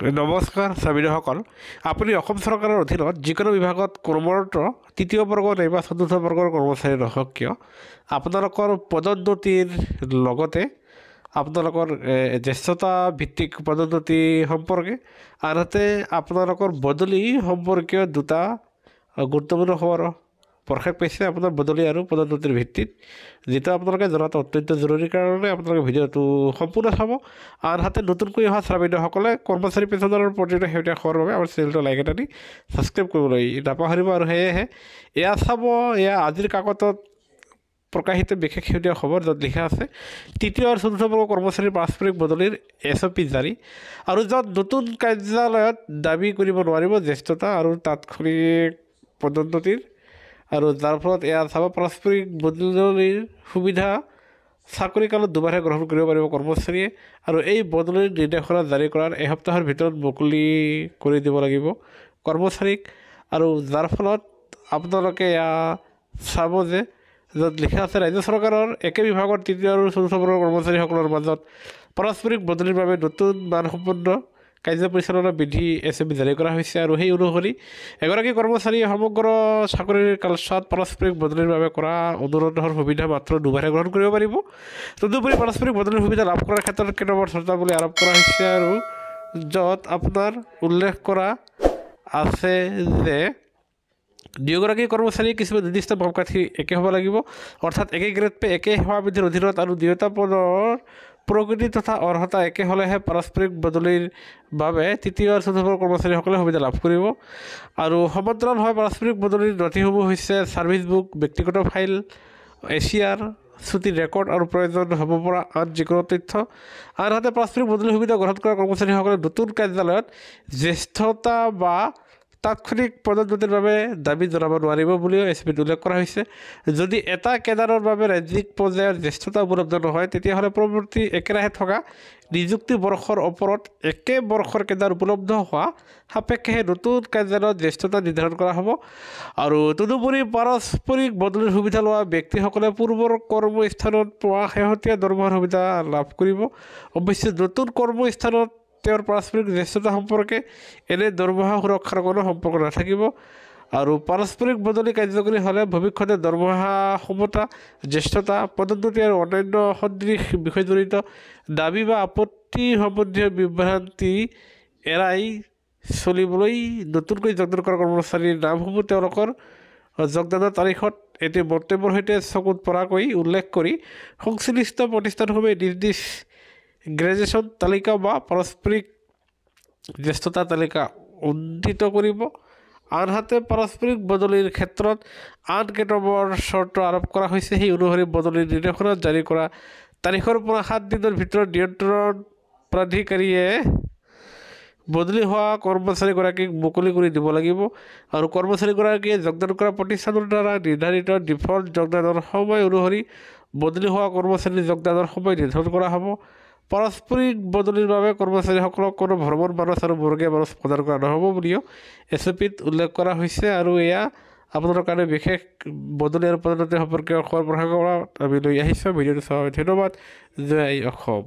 নমস্কাৰ স্বামীসকল আপুনি অসম চৰকাৰৰ অধীনত যিকোনো বিভাগত কৰ্মৰত তৃতীয় বৰ্গ নাইবা চতুৰ্থ বৰ্গৰ কৰ্মচাৰী নহওক কিয় আপোনালোকৰ পদোন্নতিৰ লগতে আপোনালোকৰ জ্যেষ্ঠতা ভিত্তিক পদোন্নতি সম্পৰ্কে আনহাতে আপোনালোকৰ বদলি সম্পৰ্কীয় দুটা গুৰুত্বপূৰ্ণ খবৰ প্ৰকাশ পাইছে আপোনাৰ বদলি আৰু পদোন্নতিৰ ভিত্তিত যেটা আপোনালোকে জনাটো অত্যন্ত জৰুৰী কাৰণে আপোনালোকে ভিডিঅ'টো সম্পূৰ্ণ চাব আনহাতে নতুনকৈ অহা শ্ৰাৱণসকলে কৰ্মচাৰী পেঞ্চনৰ প্ৰতিটো শেহতীয়া খবৰৰ বাবে আমাৰ চেনেলটো লাইক এটা দি ছাবস্ক্ৰাইব কৰিবলৈ নাপাহৰিব আৰু সেয়েহে এয়া চাব এয়া আজিৰ কাকতত প্ৰকাশিত বিশেষ শেহতীয়া খবৰ য'ত লিখা আছে তৃতীয় আৰু চতুৰ্থ বৰ্গৰ কৰ্মচাৰীৰ পাৰস্পৰিক বদলিৰ SOP জাৰি আৰু য'ত নতুন কাৰ্যালয়ত দাবী কৰিব নোৱাৰিব জ্যেষ্ঠতা আৰু তাৎক্ষণিক পদোন্নতিৰ আৰু যাৰ ফলত এয়া চাব পাৰস্পৰিক বদলিৰ সুবিধা চাকৰি কালত দুবাৰহে গ্ৰহণ কৰিব পাৰিব কৰ্মচাৰীয়ে আৰু এই বদলিৰ নিৰ্দেশনা জাৰি কৰাৰ এসপ্তাহৰ ভিতৰত মুকলি কৰি দিব লাগিব কৰ্মচাৰীক আৰু যাৰ ফলত আপোনালোকে এয়া চাব যে য'ত লিখা আছে ৰাজ্য চৰকাৰৰ একে বিভাগৰ তৃতীয় আৰু চতুৰ্থ বৰ্গৰ কৰ্মচাৰীসকলৰ মাজত পাৰস্পৰিক বদলিৰ বাবে নতুন মানসম্পন্ন কাৰ্য পৰিচালনা বিধি SOP জাৰি কৰা হৈছে আৰু সেই অনুসৰি এগৰাকী কৰ্মচাৰীয়ে সমগ্ৰ চাকৰিৰ কালছোৱাত পাৰস্পৰিক বদলিৰ বাবে কৰা অনুৰোধৰ সুবিধা মাত্ৰ দুবাৰহে গ্ৰহণ কৰিব পাৰিব তদুপৰি পাৰস্পৰিক বদলিৰ সুবিধা লাভ কৰাৰ ক্ষেত্ৰত কেইটামান চৰ্তাৱলী আৰোপ কৰা হৈছে আৰু য'ত আপোনাৰ উল্লেখ কৰা আছে যে দুয়োগৰাকী কৰ্মচাৰী কিছুমান নিৰ্দিষ্ট মাপকাঠি একে হ'ব লাগিব অৰ্থাৎ একে গ্ৰেড পে একে সেৱা বিধিৰ অধীনত আৰু দুয়োটা পদৰ প্ৰকৃতি তথা অৰ্হতা একে হ'লেহে পাৰস্পৰিক বদলিৰ বাবে তৃতীয় আৰু চতুৰ্থ বৰ্গৰ কৰ্মচাৰীসকলে সুবিধা লাভ কৰিব আৰু সমান্তৰালভাৱে পাৰস্পৰিক বদলিৰ নথিসমূহ হৈছে ছাৰ্ভিচ বুক ব্যক্তিগত ফাইল ACR ছুটিৰ ৰেকৰ্ড আৰু প্ৰয়োজন হ'ব পৰা আন যিকোনো তথ্য আনহাতে পাৰস্পৰিক বদলিৰ সুবিধা গ্ৰহণ কৰা কৰ্মচাৰীসকলে নতুন কাৰ্যালয়ত জ্যেষ্ঠতা বা তাৎক্ষণিক পদোন্নতিৰ বাবে দাবী জনাব নোৱাৰিব বুলিও SOPত উল্লেখ কৰা হৈছে যদি এটা কেডাৰৰ বাবে ৰাজ্যিক পৰ্যায়ৰ জ্যেষ্ঠতা উপলব্ধ নহয় তেতিয়াহ'লে পৰৱৰ্তী একেৰাহে থকা নিযুক্তি বৰ্ষৰ ওপৰত একে বৰ্ষৰ কেডাৰ উপলব্ধ হোৱা সাপেক্ষেহে নতুন কাৰ্যালয়ত জ্যেষ্ঠতা নিৰ্ধাৰণ কৰা হ'ব আৰু তদুপৰি পাৰস্পৰিক বদলিৰ সুবিধা লোৱা ব্যক্তিসকলে পূৰ্বৰ কৰ্মস্থানত পোৱা শেহতীয়া দৰমহাৰ সুবিধা লাভ কৰিব অৱশ্যে নতুন কৰ্মস্থানত তেওঁৰ পাৰস্পৰিক জ্যেষ্ঠতা সম্পৰ্কে এনে দৰমহা সুৰক্ষাৰ কোনো সম্পৰ্ক নাথাকিব আৰু পাৰস্পৰিক বদলি কাৰ্যকৰী হ'লে ভৱিষ্যতে দৰমহা সমতা জ্যেষ্ঠতা পদোন্নতি আৰু অন্যান্য সদৃশ বিষয়জড়িত দাবী বা আপত্তি সম্বন্ধীয় বিভ্ৰান্তি এৰাই চলিবলৈ নতুনকৈ যোগদান কৰা কৰ্মচাৰীৰ নামসমূহ তেওঁলোকৰ যোগদানৰ তাৰিখত এটি মন্তব্যৰ সৈতে চকুত পৰাকৈ উল্লেখ কৰি সংশ্লিষ্ট প্ৰতিষ্ঠানসমূহে নিৰ্দিষ্ট গ্ৰেজুৱেশ্যন তালিকা বা পাৰস্পৰিক জ্যেষ্ঠতা তালিকা উন্নীত কৰিব আনহাতে পাৰস্পৰিক বদলিৰ ক্ষেত্ৰত আন কেইটামান চৰ্ত আৰোপ কৰা হৈছে সেই অনুসৰি বদলিৰ নিৰ্দেশনা জাৰি কৰা তাৰিখৰ পৰা 7 দিনৰ ভিতৰত নিয়ন্ত্ৰণ প্ৰাধিকাৰীয়ে বদলি হোৱা কৰ্মচাৰীগৰাকীক মুকলি কৰি দিব লাগিব আৰু কৰ্মচাৰীগৰাকীয়ে যোগদান কৰা প্ৰতিষ্ঠানৰ দ্বাৰা নিৰ্ধাৰিত ডিফল্ট যোগদানৰ সময় অনুসৰি বদলি হোৱা কৰ্মচাৰীৰ যোগদানৰ সময় নিৰ্ধাৰণ কৰা হ'ব পাৰস্পৰিক বদলিৰ বাবে কৰ্মচাৰীসকলক কোনো ভ্ৰমণ মানচ আৰু বৰ্গীয় মানচ প্ৰদান কৰা নহ'ব বুলিও SOPত উল্লেখ কৰা হৈছে আৰু এয়া আপোনালোকৰ কাৰণে বিশেষ বদলি আৰু পদোন্নতি সম্পৰ্কীয় খবৰ প্ৰকাশ কৰা আমি লৈ আহিছোঁ ভিডিঅ'টো চাওঁ ধন্যবাদ জয় অসম।